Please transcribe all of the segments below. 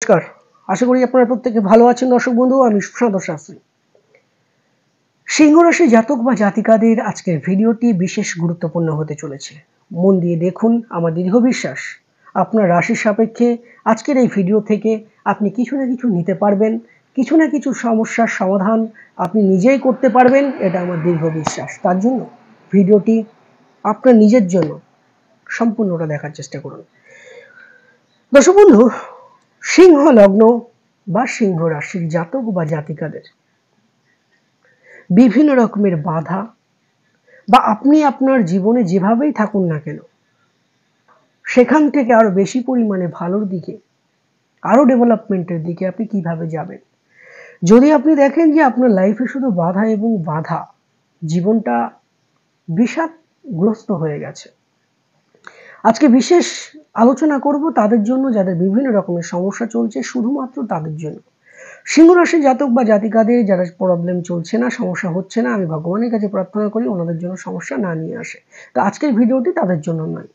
নমস্কার, আশা করি আপনারা প্রত্যেকে ভালো আছেন। দর্শক বন্ধু, আমি সুশান্ত শাস্ত্রী। সিংহ রাশি জাতক বা জাতিকাদের আজকের ভিডিওটি বিশেষ গুরুত্বপূর্ণ হতে চলেছে। মন দিয়ে দেখুন, আমার দৃঢ় বিশ্বাস আপনার রাশির সাপেক্ষে আজকের এই ভিডিও থেকে আপনি কিছু না কিছু নিতে পারবেন, কিছু না কিছু সমস্যার সমাধান আপনি নিজেই করতে পারবেন, এটা আমার দৃঢ় বিশ্বাস। তার জন্য ভিডিওটি আপনার নিজের জন্য সম্পূর্ণটা দেখার চেষ্টা করুন। দর্শক বন্ধু, সিংহ লগ্ন বা সিংহ রাশির জাতক বা জাতিকাদের বিভিন্ন রকমের বাধা বা আপনি আপনার জীবনে যেভাবেই থাকুন না কেন সেখান থেকে আরো বেশি পরিমাণে ভালোর দিকে, আরো ডেভেলপমেন্টের দিকে আপনি কিভাবে যাবেন। যদি আপনি দেখেন যে আপনার লাইফে শুধু বাধা এবং বাধা, জীবনটা বিষাদগ্রস্ত হয়ে গেছে, আজকে বিশেষ আলোচনা করব তাদের জন্য যাদের বিভিন্ন রকমের সমস্যা চলছে, শুধুমাত্র তাদের জন্য। সিংহ রাশির জাতক বা জাতিকাদের যারা প্রবলেম চলছে না, সমস্যা হচ্ছে না, আমি ভগবানের কাছে প্রার্থনা করি ওনাদের জন্য সমস্যা না নিয়ে আসে। তো আজকের ভিডিওটি তাদের জন্য নয়,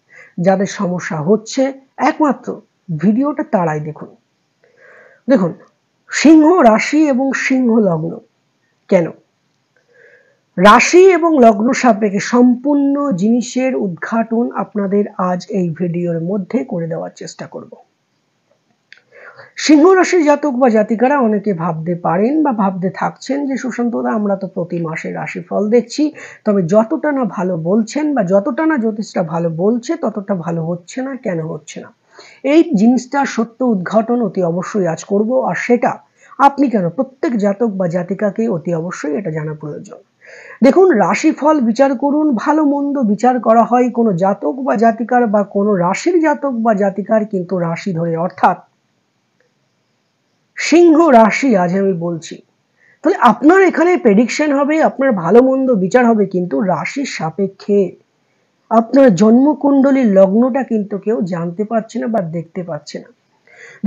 যাদের সমস্যা হচ্ছে একমাত্র ভিডিওটা তারাই দেখুন। দেখুন, সিংহ রাশি এবং সিংহ লগ্ন কেন, রাশি এবং লগ্ন সাপেক্ষে সম্পূর্ণ জিনিসের উদ্ঘাটন আপনাদের আজ এই ভিডিওর মধ্যে করে দেওয়ার চেষ্টা করব। সিংহ রাশির জাতক বা জাতিকারা অনেকে ভাবতে পারেন বা ভাবতে থাকছেন যে সুশান্তদা, আমরা তো প্রতি মাসে রাশিফল দেখছি, তবে যতটা না ভালো বলছেন বা যতটা না জ্যোতিষটা ভালো বলছে ততটা ভালো হচ্ছে না, কেন হচ্ছে না? এই জিনিসটা সত্য উদ্ঘাটন অতি অবশ্যই আজ করব, আর সেটা আপনি কেন, প্রত্যেক জাতক বা জাতিকাকে অতি অবশ্যই এটা জানা প্রয়োজন। দেখুন, রাশিফল বিচার করুন, ভালো মন্দ বিচার করা হয় কোনো জাতক বা জাতিকার বা কোনো রাশির জাতক বা জাতিকার কিন্তু রাশি ধরে, অর্থাৎ সিংহ রাশি আজ আমি বলছি, তাহলে আপনার এখানে প্রেডিকশন হবে, আপনার ভালো মন্দ বিচার হবে কিন্তু রাশির সাপেক্ষে। আপনার জন্মকুণ্ডলীর লগ্নটা কিন্তু কেউ জানতে পারছে না বা দেখতে পাচ্ছে না।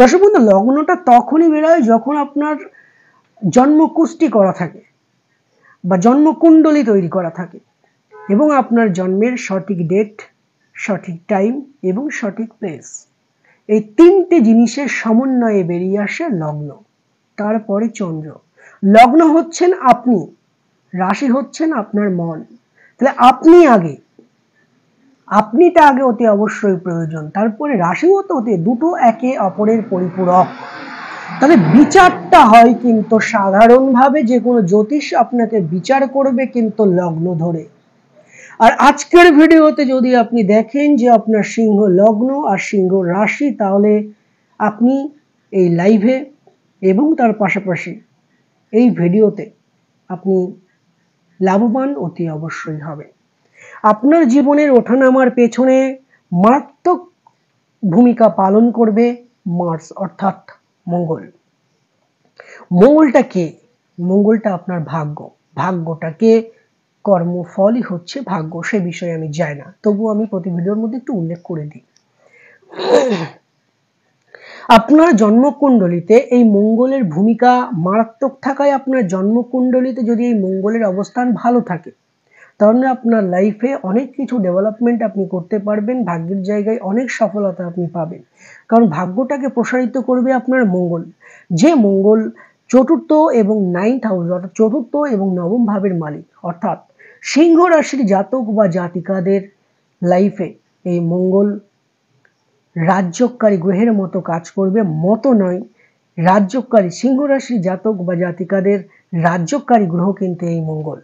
দর্শক বন্ধু, লগ্নটা তখনই বেরোয় যখন আপনার জন্মকুষ্টি করা থাকে বা জন্মকুণ্ডলী তৈরি করা থাকে এবং আপনার জন্মের সঠিক ডেট, সঠিক টাইম এবং সঠিক প্লেস, এই তিনটে জিনিসের সমন্বয়ে বেরিয়ে আসে লগ্ন, তারপরে চন্দ্র। লগ্ন হচ্ছেন আপনি, রাশি হচ্ছেন আপনার মন। তাহলে আপনিটা আগে অতি অবশ্যই প্রয়োজন, তারপরে রাশিও তো দুটো একে অপরের পরিপূরক। তাহলে বিচারটা হয় কিন্তু সাধারণভাবে যে কোনো জ্যোতিষ আপনাকে বিচার করবে কিন্তু লগ্ন ধরে। আর আজকের ভিডিওতে যদি আপনি দেখেন যে আপনার সিংহ লগ্ন আর সিংহ রাশি, তাহলে আপনি এই লাইভে এবং তার পাশাপাশি এই ভিডিওতে আপনি লাভবান অতি অবশ্যই হবে। আপনার জীবনের ওঠানামার পেছনে মারাত্মক ভূমিকা পালন করবে মার্স, অর্থাৎ মঙ্গল। মঙ্গলটা কে? মঙ্গলটা আপনার ভাগ্য। ভাগ্যটাকে কর্মফলই হচ্ছে ভাগ্য, সে বিষয়ে আমি যাই না, তবু আমি প্রতি ভিডিওর মধ্যে একটু উল্লেখ করে দিই। আপনার জন্মকুণ্ডলিতে এই মঙ্গলের ভূমিকা মারাত্মক থাকায় আপনার জন্মকুণ্ডলিতে যদি এই মঙ্গলের অবস্থান ভালো থাকে, তাহলে আপনার লাইফে অনেক কিছু ডেভেলপমেন্ট আপনি করতে পারবেন, ভাগ্যের জায়গায় অনেক সফলতা আপনি পাবেন। কারণ ভাগ্যটাকে প্রসারিত করবে আপনার মঙ্গল, যে মঙ্গল চতুর্থ এবং 9th হাউস, অর্থাৎ চতুর্থ এবং নবম ভাবের মালিক। অর্থাৎ সিংহ রাশির জাতক বা জাতিকাদের লাইফে এই মঙ্গল রাজ্যকারী গ্রহের মতো কাজ করবে, মতো নয়, রাজ্যকারী। সিংহ রাশির জাতক বা জাতিকাদের রাজ্যকারী গ্রহ কিন্তু এই মঙ্গল।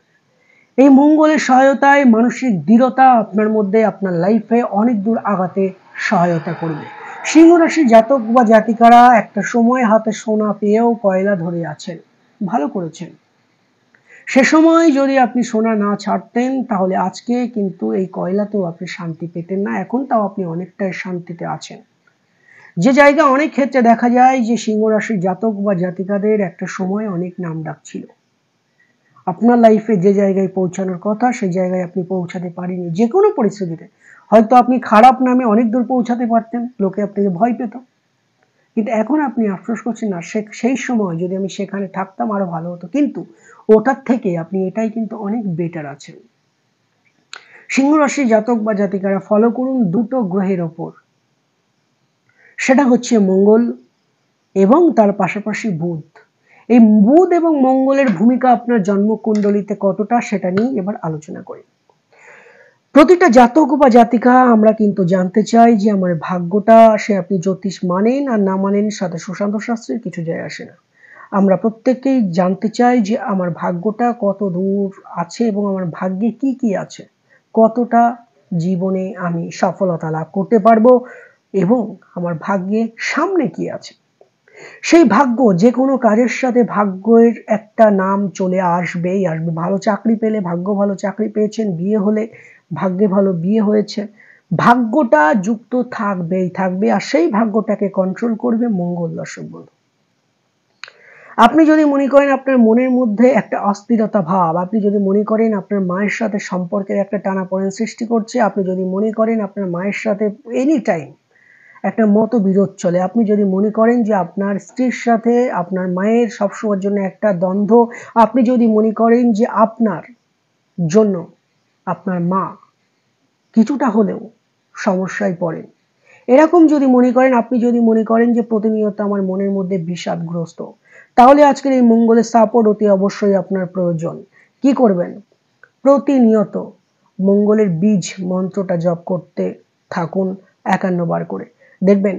এই মঙ্গলের সহায়তায় মানসিক দৃঢ়তা আপনার মধ্যে আপনার লাইফে অনেক দূর আগাতে সহায়তা করবে। সিংহ রাশির জাতক বা জাতিকারা একটা সময় হাতে সোনা পেয়েও কয়লা ধরে আছেন, ভালো করেছেন। সে সময় যদি আপনি সোনা না ছাড়তেন তাহলে আজকে কিন্তু এই কয়লাতেও আপনি শান্তি পেতেন না, এখন তাও আপনি অনেকটাই শান্তিতে আছেন। যে জায়গা অনেক ক্ষেত্রে দেখা যায় যে সিংহ রাশির জাতক বা জাতিকাদের একটা সময় অনেক নাম ডাক ছিল, আপনার লাইফে যে জায়গায় পৌঁছানোর কথা সেই জায়গায় আপনি পৌঁছাতে পারেননি। যে কোনো পরিস্থিতিতে হয়তো আপনি খারাপ নামে অনেক দূর পৌঁছাতে পারতেন, লোকে আপনাকে ভয় পেত, কিন্তু এখন আপনি আফসোস করছেন না সেই সময় যদি আমি সেখানে থাকতাম আরো ভালো হতো, কিন্তু ওটার থেকে আপনি এটাই কিন্তু অনেক বেটার আছেন। সিংহ রাশির জাতক বা জাতিকারা ফলো করুন দুটো গ্রহের ওপর, সেটা হচ্ছে মঙ্গল এবং তার পাশাপাশি বুধ। এই বুধ এবং মঙ্গলের ভূমিকা আপনার জন্মকুণ্ডলিতে কতটা সেটা নিয়ে এবার আলোচনা করি। প্রতিটা জাতক বা জাতিকা আমরা কিন্তু জানতে চাই যে আমার ভাগ্যটা, সে আপনি জ্যোতিষ মানেন আর না মানেন সাথে সুশান্ত শাস্ত্রের কিছু যায় আসে না। আমরা প্রত্যেককেই জানতে চাই যে আমার ভাগ্যটা কত দূর আছে এবং আমার ভাগ্যে কি কি আছে, কতটা জীবনে আমি সফলতা লাভ করতে পারবো এবং আমার ভাগ্যে সামনে কি আছে। সেই ভাগ্য যে কোনো কাজের সাথে ভাগ্যের একটা নাম চলে আসবেই আসবে। ভালো চাকরি পেলে ভাগ্য ভালো চাকরি পেয়েছেন, বিয়ে হলে ভাগ্যে ভালো বিয়ে হয়েছে, ভাগ্যটা যুক্ত থাকবেই থাকবে। আর সেই ভাগ্যটাকে কন্ট্রোল করবে মঙ্গল। দর্শক বন্ধু, আপনি যদি মনে করেন আপনার মনের মধ্যে একটা অস্থিরতা ভাব, আপনি যদি মনে করেন আপনার মায়ের সাথে সম্পর্কের একটা টানাপোড়েন সৃষ্টি করছে, আপনি যদি মনে করেন আপনার মায়ের সাথে এনি টাইম একটা মতবিরোধ চলে, আপনি যদি মনে করেন যে আপনার স্ত্রীর সাথে আপনার মায়ের সবসময়ের জন্য একটা দ্বন্দ্ব, আপনি যদি মনে করেন যে আপনার জন্য আপনার মা কিছুটা হলেও সমস্যায় পড়েন, এরকম যদি মনে করেন, আপনি যদি মনে করেন যে প্রতিনিয়ত আমার মনের মধ্যে বিষাদগ্রস্ত, তাহলে আজকের এই মঙ্গলের সাপোর্ট অতি অবশ্যই আপনার প্রয়োজন। কি করবেন? প্রতিনিয়ত মঙ্গলের বীজ মন্ত্রটা জপ করতে থাকুন 51 বার করে। দেখবেন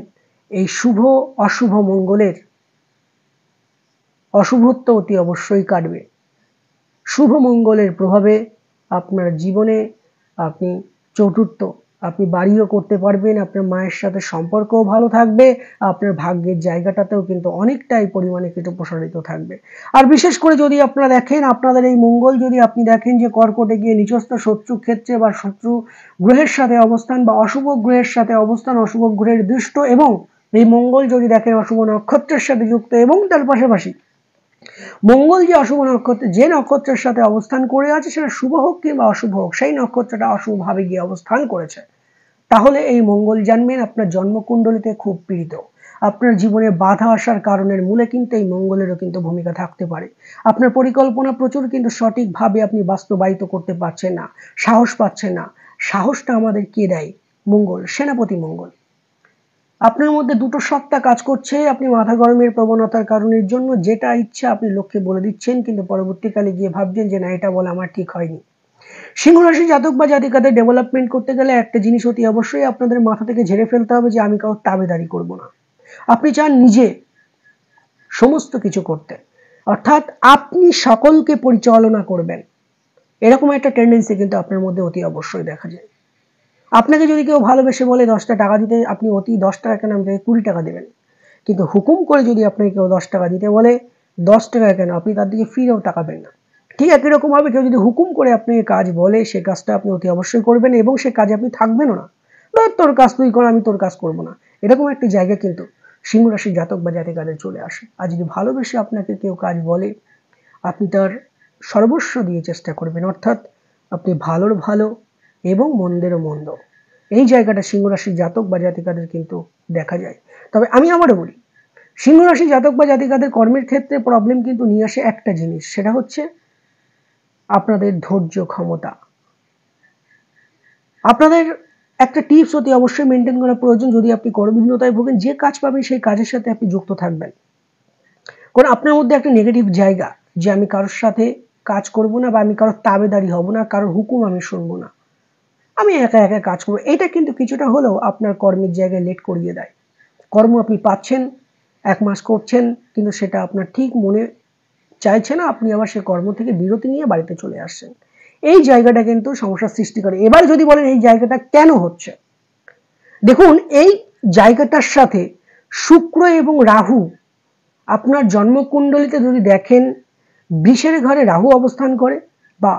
এই শুভ অশুভ মঙ্গলের অশুভত্ব অতি অবশ্যই কাটবে। শুভ মঙ্গলের প্রভাবে আপনার জীবনে আপনি চতুর্থ, আপনি বাড়িও করতে পারবেন, আপনার মায়ের সাথে সম্পর্কও ভালো থাকবে, আপনার ভাগ্যের জায়গাটাতেও কিন্তু অনেকটাই পরিমাণে কিন্তু প্রসারিত থাকবে। আর বিশেষ করে যদি আপনারা দেখেন, আপনাদের এই মঙ্গল যদি আপনি দেখেন যে কর্কটে গিয়ে নিচস্থ শত্রু ক্ষেত্রে বা শত্রু গ্রহের সাথে অবস্থান বা অশুভ গ্রহের সাথে অবস্থান, অশুভ গ্রহের দৃষ্ট, এবং এই মঙ্গল যদি দেখেন অশুভ নক্ষত্রের সাথে যুক্ত, এবং তার পাশাপাশি মঙ্গল যে অশুভ নক্ষত্র, যে নক্ষত্রের সাথে অবস্থান করে আছে সেটা শুভ হোক কিংবা অশুভ হোক, সেই নক্ষত্রটা অশুভভাবে গিয়ে অবস্থান করেছে, তাহলে এই মঙ্গল জানবেন আপনার জন্মকুণ্ডলিতে খুব পীড়িত। আপনার জীবনে বাধা আসার কারণের মূলে কিন্তু এই মঙ্গলেরও কিন্তু ভূমিকা থাকতে পারে। আপনার পরিকল্পনা প্রচুর কিন্তু সঠিকভাবে আপনি বাস্তবায়িত করতে পারছেন না, সাহস পাচ্ছেন না। সাহসটা আমাদের কে দেয়? মঙ্গল, সেনাপতি মঙ্গল। আপনার মধ্যে দুটো সত্তা কাজ করছে। আপনি মাথা গরমের প্রবণতার কারণের জন্য যেটা ইচ্ছা আপনি লোককে বলে দিচ্ছেন, কিন্তু পরবর্তীকালে গিয়ে ভাবছেন যে না, এটা বলা আমার ঠিক হয়নি। সিংহ রাশি জাতক বা জাতিকাদের ডেভেলপমেন্ট করতে গেলে একটা জিনিস অতি অবশ্যই আপনাদের মাথা থেকে ঝেড়ে ফেলতে হবে যে আমি কারোর তাবেদারি করব না। আপনি চান নিজে সমস্ত কিছু করতে, অর্থাৎ আপনি সকলকে পরিচালনা করবেন, এরকম একটা টেন্ডেন্সি কিন্তু আপনার মধ্যে অতি অবশ্যই দেখা যায়। আপনাকে যদি কেউ ভালোবেসে বলে 10টা টাকা দিতে, আপনি অতি 10 টাকা কেন, আমি তাকে 20 টাকা দেবেন। কিন্তু হুকুম করে যদি আপনাকে কেউ 10 টাকা দিতে বলে, 10 টাকা কেন, আপনি তার দিকে ফিরেও তাকাবেন না। ঠিক একই রকম ভাবে কেউ যদি হুকুম করে আপনাকে কাজ বলে, সে কাজটা আপনি অতি অবশ্যই করবেন এবং সে কাজে আপনি থাকবেনও না। তোর কাজ তুই কর, আমি তোর কাজ করব না, এরকম একটি জায়গা কিন্তু সিংহ রাশির জাতক বা জাতিকাদের চলে আসে। আর যদি ভালোবেসে আপনাকে কেউ কাজ বলে, আপনি তার সর্বস্ব দিয়ে চেষ্টা করবেন, অর্থাৎ আপনি ভালোর ভালো এবং মন্দেরও মন্দ, এই জায়গাটা সিংহ রাশির জাতক বা জাতিকাদের কিন্তু দেখা যায়। তবে আমি আবারও বলি, সিংহ রাশি জাতক বা জাতিকাদের কর্মের ক্ষেত্রে প্রবলেম কিন্তু নিয়ে আসে একটা জিনিস, সেটা হচ্ছে আপনাদের ধৈর্য ক্ষমতা। আপনাদের একটা টিপস অতি অবশ্যই মেনটেন করা প্রয়োজন। যদি আপনি কর্মহীনতায় ভোগেন, যে কাজ পাবেন সেই কাজের সাথে আপনি যুক্ত থাকবেন। কারণ আপনার মধ্যে একটা নেগেটিভ জায়গা যে আমি কারোর সাথে কাজ করব না, বা আমি কারোর তাবেদারি হব না, কারোর হুকুম আমি শুনবো না, আমি একা একা কাজ করবো, এটা কিন্তু কিছুটা হলেও আপনার কর্মের জায়গায় লেট করিয়ে দেয়। কর্ম আপনি পাচ্ছেন, 1 মাস করছেন, কিন্তু সেটা আপনার ঠিক মনে চাইছে না, আপনি আবার সে কর্ম থেকে বিরতি নিয়ে বাড়িতে চলে আসছেন। এই জায়গাটা কিন্তু সমস্যার সৃষ্টি করে। এবার যদি বলেন এই জায়গাটা কেন হচ্ছে, দেখুন এই জায়গাটার সাথে শুক্র এবং রাহু, আপনার জন্মকুণ্ডলিতে যদি দেখেন বৃষের ঘরে রাহু অবস্থান করে, বা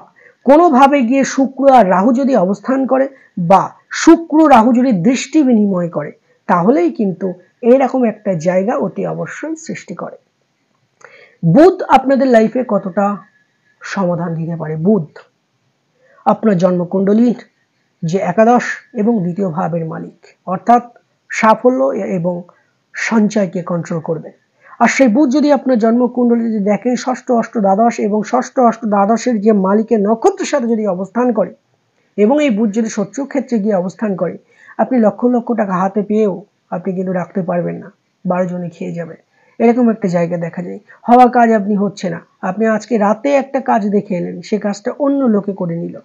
কোনোভাবে গিয়ে শুক্র আর রাহু যদি অবস্থান করে, বা শুক্র রাহু যদি দৃষ্টি বিনিময় করে, তাহলেই কিন্তু এরকম একটা জায়গা অতি অবশ্যই সৃষ্টি করে। বুধ আপনাদের লাইফে কতটা সমাধান দিতে পারে? বুধ আপনার জন্মকুণ্ডলীর যে একাদশ এবং দ্বিতীয় ভাবের মালিক, অর্থাৎ সাফল্য এবং সঞ্চয়কে কন্ট্রোল করবে। আর সেই বুধ যদি আপনার জন্মকুণ্ডলীতে দেখেন ষষ্ঠ অষ্ট দ্বাদশ, এবং ষষ্ঠ অষ্ট দ্বাদশের যে মালিকের নক্ষত্রের সাথে যদি অবস্থান করে, এবং এই বুধ যদি শত্রু ক্ষেত্রে গিয়ে অবস্থান করে, আপনি লক্ষ লক্ষ টাকা হাতে পেয়েও আপনি কিন্তু রাখতে পারবেন না, 12 জনে খেয়ে যাবে। এরকম একটা জায়গা দেখা যায়। হওয়া কাজ আপনি হচ্ছে না, আপনি আজকে রাতে একটা কাজ দেখে এলেন, সে কাজটা অন্য লোকে করে নিল,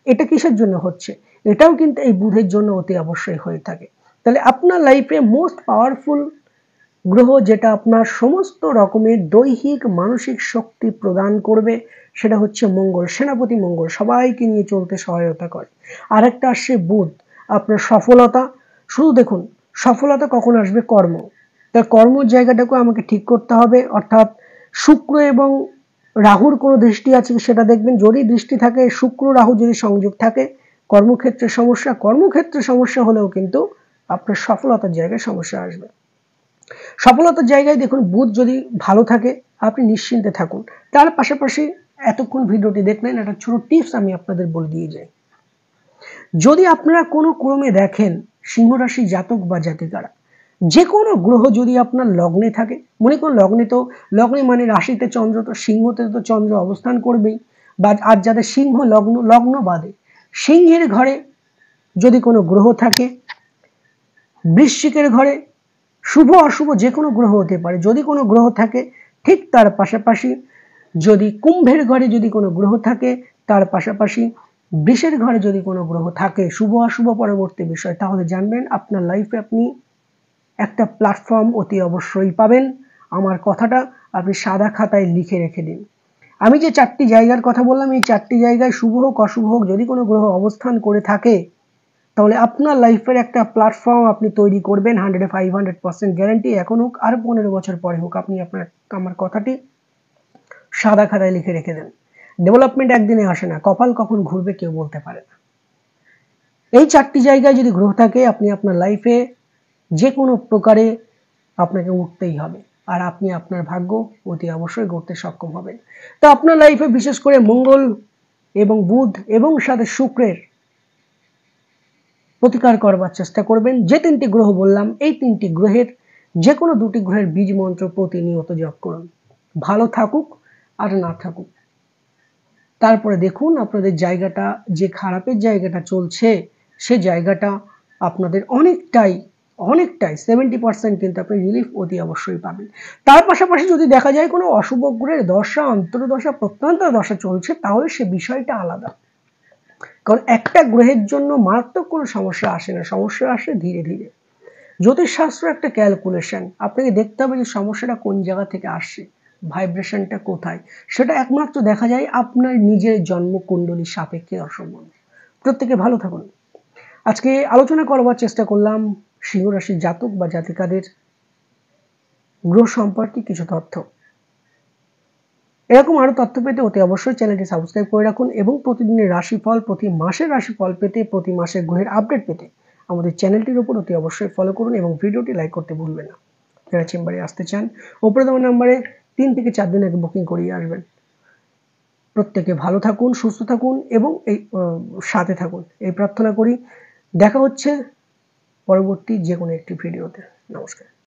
এটা কিসের জন্য হচ্ছে? এটাও কিন্তু এই বুধের জন্য অতি অবশ্যই হয়ে থাকে। তাহলে আপনার লাইফে মোস্ট পাওয়ারফুল গ্রহ যেটা আপনার সমস্ত রকমের দৈহিক মানসিক শক্তি প্রদান করবে সেটা হচ্ছে মঙ্গল। সেনাপতি মঙ্গল সবাইকে নিয়ে চলতে সহায়তা করে। আরেকটা আসছে বুধ, আপনার সফলতা। শুধু দেখুন সফলতা কখন আসবে? কর্ম। তার কর্মের জায়গাটাকে আমাকে ঠিক করতে হবে, অর্থাৎ শুক্র এবং রাহুর কোনো দৃষ্টি আছে সেটা দেখবেন। যদি দৃষ্টি থাকে, শুক্র রাহু যদি সংযোগ থাকে, কর্মক্ষেত্রে সমস্যা। কর্মক্ষেত্রে সমস্যা হলেও কিন্তু আপনার সফলতার জায়গায় সমস্যা আসবে। সফলতার জায়গায় দেখুন বুধ যদি ভালো থাকে আপনি নিশ্চিন্তে থাকুন। তার পাশাপাশি এতক্ষণ ভিডিওটি দেখলেন, একটা ছোট টিপস আমি আপনাদের বলে দিয়ে যাই। যদি আপনারা কোনো ক্রমে দেখেন সিংহ রাশি জাতক বা জাতিকারা, যে কোনো গ্রহ যদি আপনার লগ্নে থাকে, মনে করুন লগ্নে মানে রাশিতে চন্দ্র, তো সিংহতে তো চন্দ্র অবস্থান করবেই, বা আর যাদের সিংহ লগ্ন বাদে সিংহের ঘরে যদি কোনো গ্রহ থাকে, বৃশ্চিকের ঘরে, শুভ অশুভ যে কোনো গ্রহ হতে পারে, যদি কোনো গ্রহ থাকে, ঠিক তার পাশাপাশি যদি কুম্ভের ঘরে যদি কোনো গ্রহ থাকে, তার পাশাপাশি বৃষের ঘরে যদি কোনো গ্রহ থাকে, শুভ অশুভ পরবর্তী বিষয়, তাহলে জানবেন আপনার লাইফে আপনি একটা প্ল্যাটফর্ম অতি অবশ্যই পাবেন। আমার কথাটা আপনি সাদা খাতায় লিখে রেখে দিন। আমি যে 4টি জায়গার কথা বললাম, এই 4টি জায়গায় শুভ হোক অশুভ হোক যদি কোনো গ্রহ অবস্থান করে থাকে, তাহলে আপনার লাইফের একটা প্ল্যাটফর্ম আপনি তৈরি করবেন 100% গ্যারান্টি। এখন হোক আর 15 বছর পরে হোক, আপনি আমার কথাটি সাদা খাতায় লিখে রেখে দেন। ডেভেলপমেন্ট একদিনে আসে না, কপাল কখন ঘুরবে কেউ বলতে পারে না। এই 4টি জায়গায় যদি গ্রহ থাকে, আপনি আপনার লাইফে যে কোনো প্রকারে আপনাকে উঠতেই হবে, আর আপনি আপনার ভাগ্য অতি অবশ্যই গড়তে সক্ষম হবেন। তো আপনার লাইফে বিশেষ করে মঙ্গল এবং বুধ এবং সাথে শুক্রের প্রতিকার করবার চেষ্টা করবেন। যে 3টি গ্রহ বললাম, এই 3টি গ্রহের যে কোনো 2টি গ্রহের বীজ মন্ত্র প্রতিনিয়ত জপ করুন। ভালো থাকুক আর না থাকুক, তারপরে দেখুন আপনাদের জায়গাটা, যে খারাপের জায়গাটা চলছে সে জায়গাটা আপনাদের অনেকটাই 70% কিন্তু আপনি রিলিফ অতি অবশ্যই পাবেন। তার পাশাপাশি যদি দেখা যায় কোনো অশুভ গ্রহের দশা, অন্তর্দশা, প্রত্যন্তর দশা চলছে, তাহলে সে বিষয়টা আলাদা। কারণ একটা গ্রহের জন্য মারাত্মক কোনো সমস্যা আসে না, সমস্যা আসে ধীরে ধীরে। জ্যোতিষশাস্ত্র একটা ক্যালকুলেশন, আপনাকে দেখতে হবে যে সমস্যাটা কোন জায়গা থেকে আসছে, ভাইব্রেশনটা কোথায়, সেটা একমাত্র দেখা যায় আপনার নিজের জন্মকুণ্ডলীর সাপেক্ষে। দর্শক বন্ধু, প্রত্যেকে ভালো থাকুন। আজকে আলোচনা করবার চেষ্টা করলাম সিংহ রাশির জাতক বা জাতিকাদের গ্রহ সম্পর্কে কিছু তথ্য। এরকম আরো তথ্য পেতে অতি অবশ্যই চ্যানেলটি সাবস্ক্রাইব করে রাখুন, এবং প্রতিদিনের রাশিফল, প্রতি মাসের রাশিফল পেতে, প্রতি মাসের গ্রহের আপডেট পেতে আমাদের চ্যানেলটির উপর অতি অবশ্যই ফলো করুন, এবং ভিডিওটি লাইক করতে ভুলবেন না। যারা চেম্বারে আসতে চান উপরে দেওয়া নাম্বারে 3 থেকে 4 দিন আগে বুকিং করিয়ে আসবেন। প্রত্যেকে ভালো থাকুন, সুস্থ থাকুন এবং এই সাথে থাকুন, এই প্রার্থনা করি। দেখা হচ্ছে পরবর্তী যে কোনো একটি ভিডিওতে। নমস্কার।